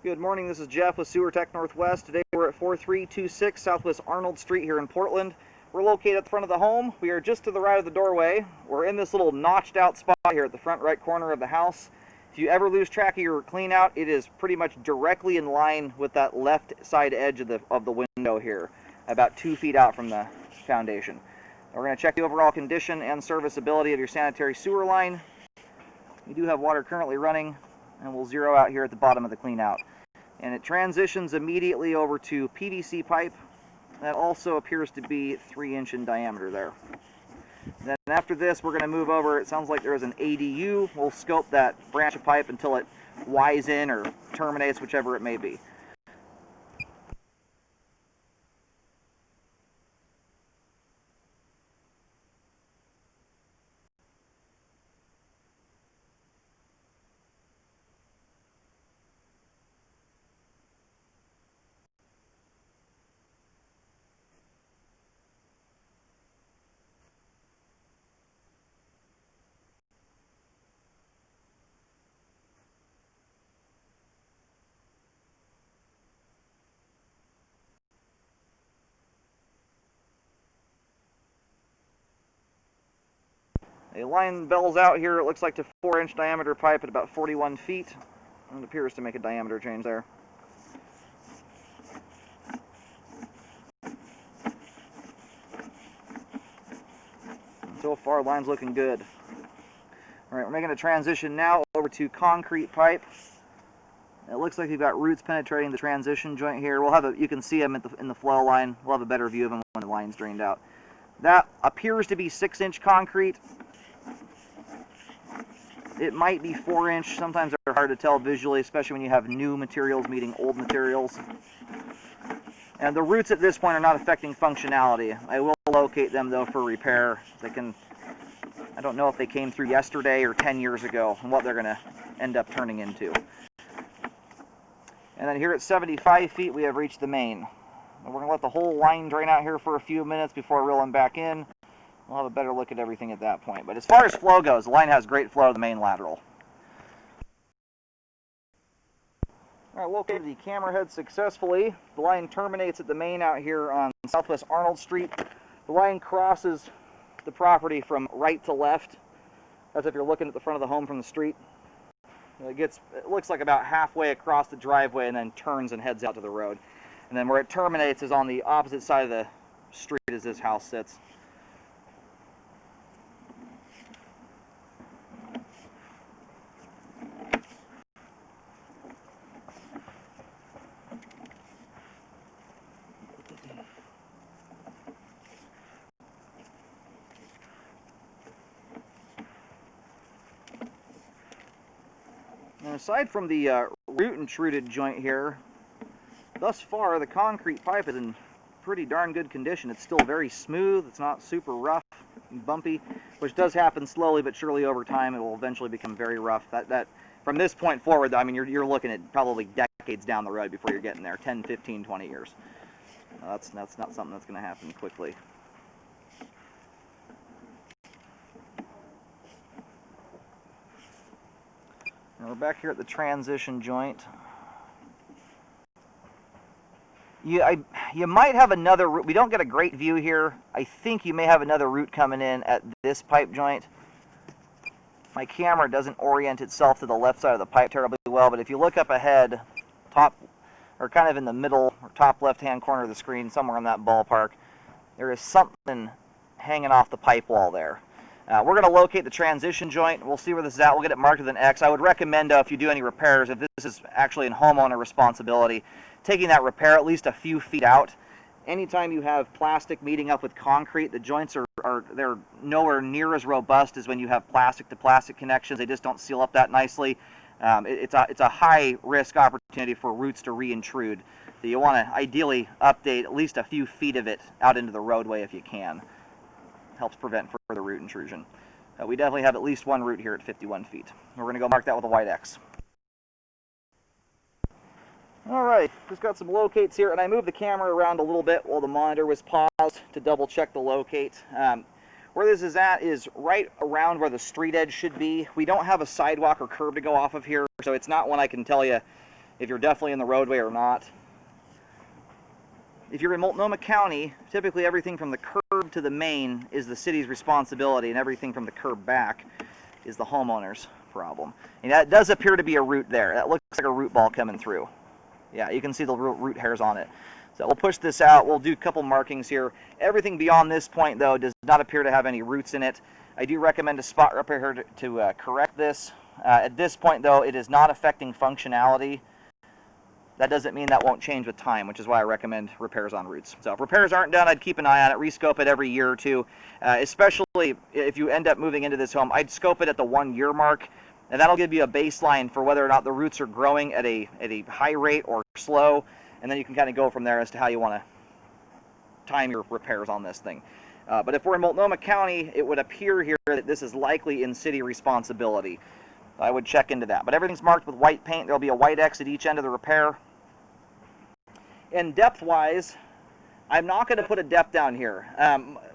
Good morning, this is Jeff with Sewer Tech Northwest. Today we're at 4326 Southwest Arnold Street here in Portland. We're located at the front of the home. We are just to the right of the doorway. We're in this little notched out spot here at the front right corner of the house. If you ever lose track of your clean out, it is pretty much directly in line with that left side edge of the window here, about 2 feet out from the foundation. We're going to check the overall condition and serviceability of your sanitary sewer line. You do have water currently running, and we'll zero out here at the bottom of the clean out. And it transitions immediately over to PVC pipe that also appears to be 3-inch in diameter there. Then after this, we're going to move over. It sounds like there is an ADU. We'll scope that branch of pipe until it Y's in or terminates, whichever it may be. A line bells out here, it looks like to 4-inch diameter pipe at about 41 feet. And it appears to make a diameter change there. So far, line's looking good. All right, we're making a transition now over to concrete pipe. It looks like you've got roots penetrating the transition joint here. We'll have you can see them in the flow line. We'll have a better view of them when the line's drained out. That appears to be 6-inch concrete. It might be 4-inch. Sometimes they're hard to tell visually, especially when you have new materials meeting old materials. And the roots at this point are not affecting functionality. I will locate them though for repair. I don't know if they came through yesterday or 10 years ago and what they're going to end up turning into. And then here at 75 feet, we have reached the main. And we're going to let the whole line drain out here for a few minutes before reeling back in. We'll have a better look at everything at that point. But as far as flow goes, the line has great flow to the main lateral. All right, located the camera head successfully. The line terminates at the main out here on Southwest Arnold Street. The line crosses the property from right to left, as if you're looking at the front of the home from the street. It looks like about halfway across the driveway and then turns and heads out to the road. And then where it terminates is on the opposite side of the street as this house sits. And aside from the root intruded joint here, thus far the concrete pipe is in pretty darn good condition. It's still very smooth. It's not super rough and bumpy, which does happen slowly but surely over time. It will eventually become very rough. That from this point forward, I mean, you're looking at probably decades down the road before you're getting there. 10, 15, 20 years. That's not something that's going to happen quickly. And we're back here at the transition joint. You might have another root. We don't get a great view here. I think you may have another root coming in at this pipe joint. My camera doesn't orient itself to the left side of the pipe terribly well, but if you look up ahead, top, or kind of in the middle or top left-hand corner of the screen, somewhere in that ballpark, there is something hanging off the pipe wall there. We're going to locate the transition joint. We'll see where this is at. We'll get it marked with an X. I would recommend, if you do any repairs, if this is actually in homeowner responsibility, taking that repair at least a few feet out. Anytime you have plastic meeting up with concrete, the joints they're nowhere near as robust as when you have plastic to plastic connections. They just don't seal up that nicely. It's a high risk opportunity for roots to re-intrude. So you want to ideally update at least a few feet of it out into the roadway if you can. Helps prevent further root intrusion. We definitely have at least one root here at 51 feet. We're going to go mark that with a white X. All right, just got some locates here, and I moved the camera around a little bit while the monitor was paused to double check the locate. Where this is at is right around where the street edge should be. We don't have a sidewalk or curb to go off of here, so it's not one I can tell you if you're definitely in the roadway or not. If you're in Multnomah County, typically everything from the curb to the main is the city's responsibility, and everything from the curb back is the homeowner's problem. And that does appear to be a root there. That looks like a root ball coming through. Yeah, you can see the root hairs on it. So we'll push this out. We'll do a couple markings here. Everything beyond this point, though, does not appear to have any roots in it. I do recommend a spot repair to correct this. At this point, though, it is not affecting functionality. That doesn't mean that won't change with time, which is why I recommend repairs on roots. So if repairs aren't done, I'd keep an eye on it, rescope it every year or two, especially if you end up moving into this home. I'd scope it at the 1 year mark, and that'll give you a baseline for whether or not the roots are growing at a high rate or slow, and then you can kind of go from there as to how you want to time your repairs on this thing. But if we're in Multnomah County, it would appear here that this is likely in city responsibility. I would check into that. But everything's marked with white paint. There'll be a white X at each end of the repair. And depth-wise, I'm not going to put a depth down here.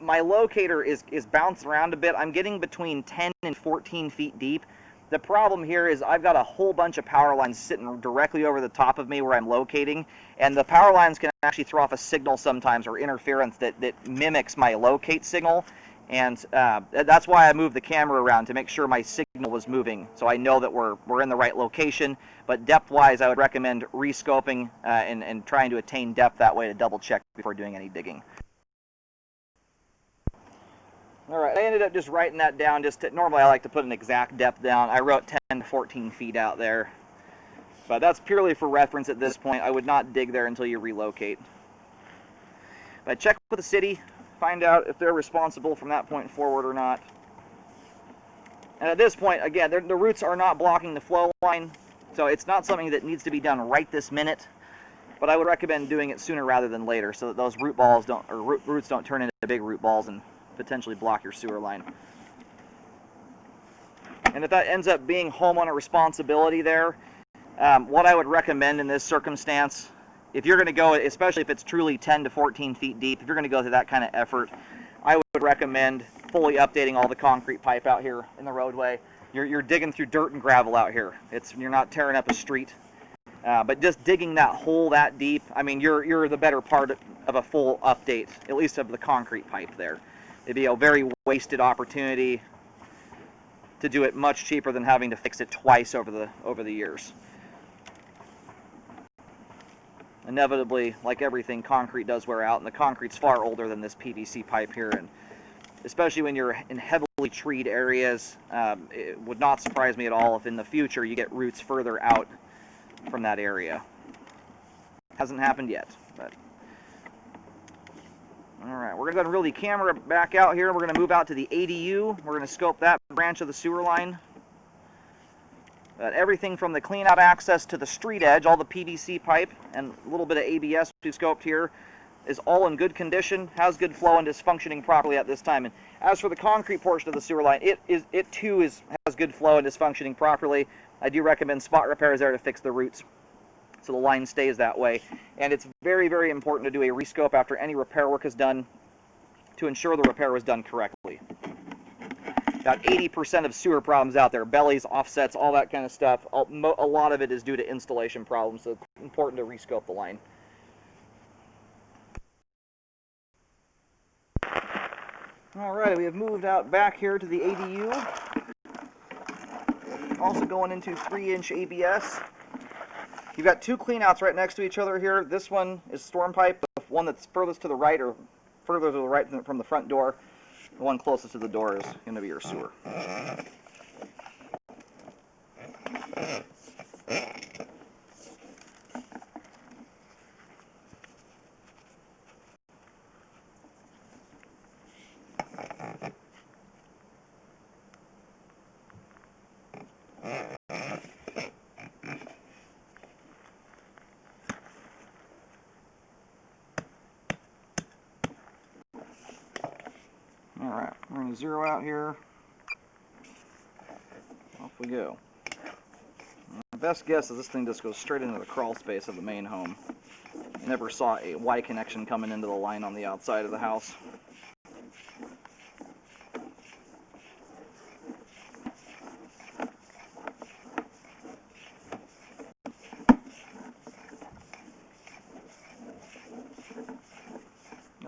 My locator is bounced around a bit. I'm getting between 10 and 14 feet deep. The problem here is I've got a whole bunch of power lines sitting directly over the top of me where I'm locating, and the power lines can actually throw off a signal sometimes, or interference that mimics my locate signal. And that's why I moved the camera around, to make sure my signal was moving, so I know that we're in the right location. But depth-wise, I would recommend rescoping and trying to attain depth that way to double-check before doing any digging. All right, I ended up just writing that down. Normally I like to put an exact depth down. I wrote 10 to 14 feet out there, but that's purely for reference at this point. I would not dig there until you relocate. But check with the city. Find out if they're responsible from that point forward or not. And at this point, again, the roots are not blocking the flow line, so it's not something that needs to be done right this minute. But I would recommend doing it sooner rather than later, so that those roots don't turn into big root balls and potentially block your sewer line. And if that ends up being homeowner responsibility there, what I would recommend in this circumstance, if you're going to go, especially if it's truly 10 to 14 feet deep, if you're going to go through that kind of effort, I would recommend fully updating all the concrete pipe out here in the roadway. You're digging through dirt and gravel out here. You're not tearing up a street. But just digging that hole that deep, I mean, you're the better part of a full update, at least of the concrete pipe there. It'd be a very wasted opportunity to do it much cheaper than having to fix it twice over the years. Inevitably, like everything, concrete does wear out, and the concrete's far older than this PVC pipe here, and especially when you're in heavily treed areas, it would not surprise me at all if in the future you get roots further out from that area. Hasn't happened yet, but all right, we're going to go ahead and reel the camera back out here. We're going to move out to the ADU. We're going to scope that branch of the sewer line. Everything from the clean-out access to the street edge, all the PVC pipe and a little bit of ABS we scoped here, is all in good condition, has good flow, and is functioning properly at this time. And as for the concrete portion of the sewer line, it too has good flow and is functioning properly. I do recommend spot repairs there to fix the roots so the line stays that way. And it's very, very important to do a rescope after any repair work is done to ensure the repair was done correctly. About 80% of sewer problems out there, bellies, offsets, all that kind of stuff, a lot of it is due to installation problems, so it's important to rescope the line. Alright, we have moved out back here to the ADU. Also going into 3-inch ABS. You've got two cleanouts right next to each other here. This one is storm pipe, the one that's furthest to the right or further to the right from the front door. The one closest to the door is going to be your sewer. Alright, we're going to zero out here. Off we go. My best guess is this thing just goes straight into the crawl space of the main home. I never saw a Y connection coming into the line on the outside of the house.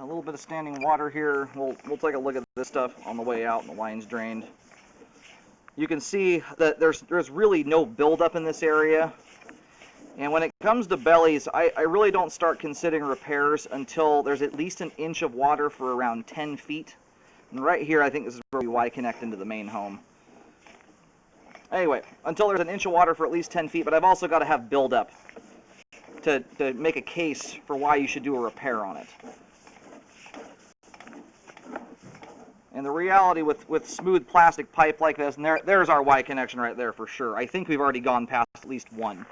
A little bit of standing water here. We'll take a look at this stuff on the way out, and the line's drained. You can see that there's really no buildup in this area. And when it comes to bellies, I really don't start considering repairs until there's at least an inch of water for around 10 feet. And right here, I think this is where we Y-connect into the main home. Anyway, until there's an inch of water for at least 10 feet, but I've also got to have buildup to make a case for why you should do a repair on it. And the reality with smooth plastic pipe like this, and there's our Y connection right there for sure. I think we've already gone past at least one.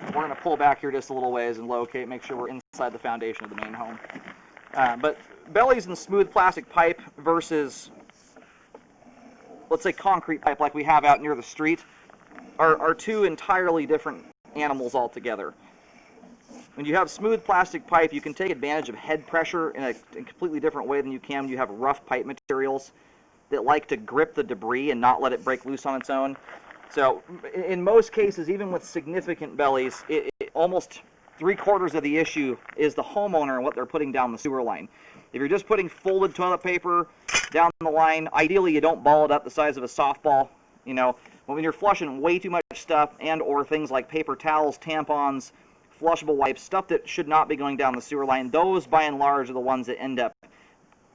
We're going to pull back here just a little ways and locate, make sure we're inside the foundation of the main home. But bellies and smooth plastic pipe versus, let's say, concrete pipe like we have out near the street are two entirely different animals altogether. When you have smooth plastic pipe, you can take advantage of head pressure in a completely different way than you can when you have rough pipe materials that like to grip the debris and not let it break loose on its own. So in most cases, even with significant bellies, almost 3/4 of the issue is the homeowner and what they're putting down the sewer line. If you're just putting folded toilet paper down the line, ideally you don't ball it up the size of a softball. You know, when you're flushing way too much stuff and or things like paper towels, tampons, flushable wipes, stuff that should not be going down the sewer line, those by and large are the ones that end up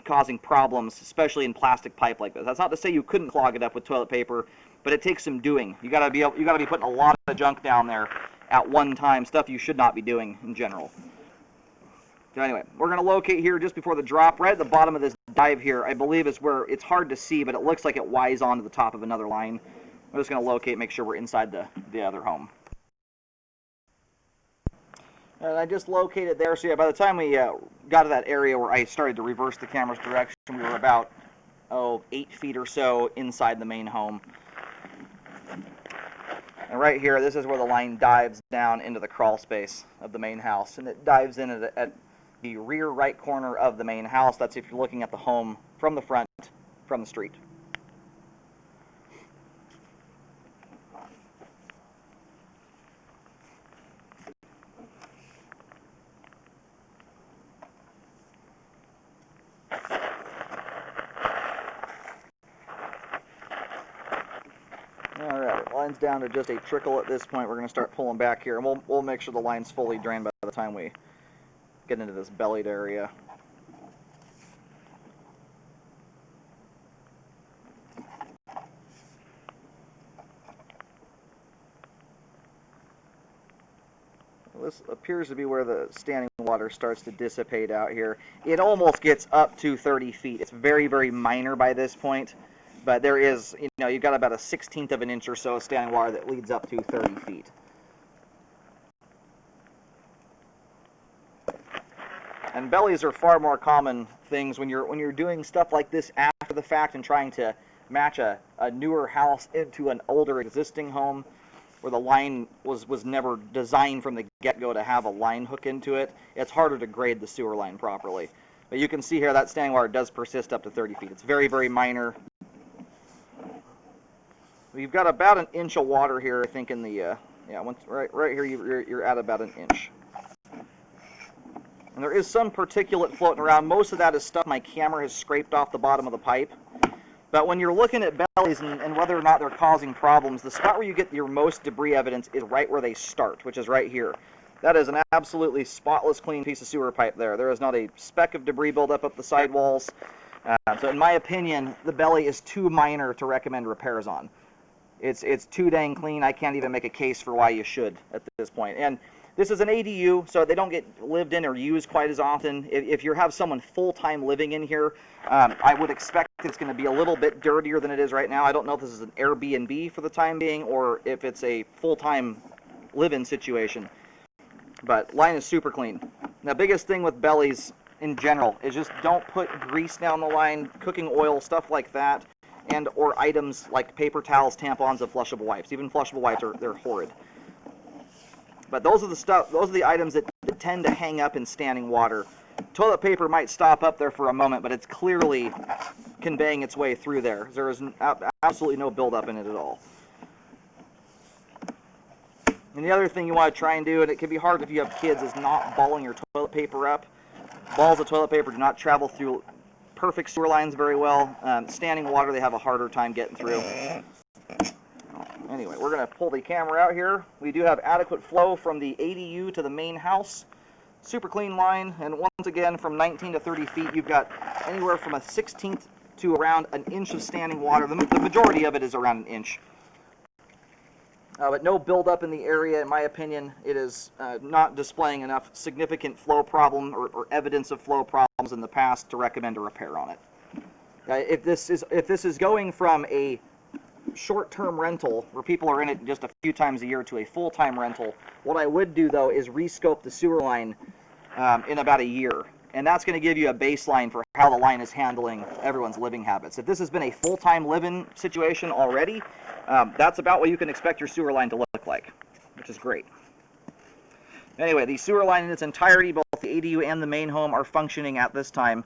causing problems, especially in plastic pipe like this. That's not to say you couldn't clog it up with toilet paper, but it takes some doing. You gotta be putting a lot of junk down there at one time, stuff you should not be doing in general. So anyway, we're gonna locate here just before the drop, right at the bottom of this dive here, I believe is where it's hard to see, but it looks like it Y's onto the top of another line. I'm just gonna locate, make sure we're inside the other home. And I just located there, so yeah, by the time we got to that area where I started to reverse the camera's direction, we were about, 8 feet or so inside the main home. And right here, this is where the line dives down into the crawl space of the main house. And it dives in at the rear right corner of the main house. That's if you're looking at the home from the front, from the street. Alright, line's down to just a trickle at this point. We're going to start pulling back here, and we'll make sure the line's fully drained by the time we get into this bellied area. This appears to be where the standing water starts to dissipate out here. It almost gets up to 30 feet. It's very, very minor by this point. But there is, you've got about a 1/16 of an inch or so of standing water that leads up to 30 feet. And bellies are far more common things when you're doing stuff like this after the fact and trying to match a newer house into an older existing home where the line was never designed from the get-go to have a line hook into it. It's harder to grade the sewer line properly. But you can see here that standing water does persist up to 30 feet. It's very, very minor. You've got about an inch of water here, I think, in the, right here you're at about an inch. And there is some particulate floating around. Most of that is stuff my camera has scraped off the bottom of the pipe. But when you're looking at bellies and whether or not they're causing problems, the spot where you get your most debris evidence is right where they start, which is right here. That is an absolutely spotless, clean piece of sewer pipe there. There is not a speck of debris buildup up the sidewalls. So in my opinion, the belly is too minor to recommend repairs on. It's too dang clean. I can't even make a case for why you should at this point. And this is an ADU, so they don't get lived in or used quite as often. If you have someone full-time living in here, I would expect it's going to be a little bit dirtier than it is right now. I don't know if this is an Airbnb for the time being or if it's a full-time live-in situation. But line is super clean. The biggest thing with bellies in general is just don't put grease down the line, cooking oil, stuff like that, and or items like paper towels, tampons, and flushable wipes. Even flushable wipes they're horrid. But those are the items that tend to hang up in standing water. Toilet paper might stop up there for a moment, but it's clearly conveying its way through there. There is absolutely no buildup in it at all. And the other thing you want to try and do, and it can be hard if you have kids, is not balling your toilet paper up Balls of toilet paper do not travel through perfect sewer lines very well. Standing water, they have a harder time getting through. Anyway, we're going to pull the camera out here. We do have adequate flow from the ADU to the main house. Super clean line, and once again, from 19 to 30 feet, you've got anywhere from a 1/16 to around an inch of standing water. The majority of it is around an inch. But no buildup in the area. In my opinion, it is not displaying enough significant flow problem or evidence of flow problems in the past to recommend a repair on it. If this is going from a short-term rental where people are in it just a few times a year to a full-time rental, what I would do though is rescope the sewer line in about a year, and that's going to give you a baseline for how the line is handling everyone's living habits. If this has been a full-time living situation already, that's about what you can expect your sewer line to look like, which is great. Anyway, the sewer line in its entirety, both the ADU and the main home, are functioning at this time.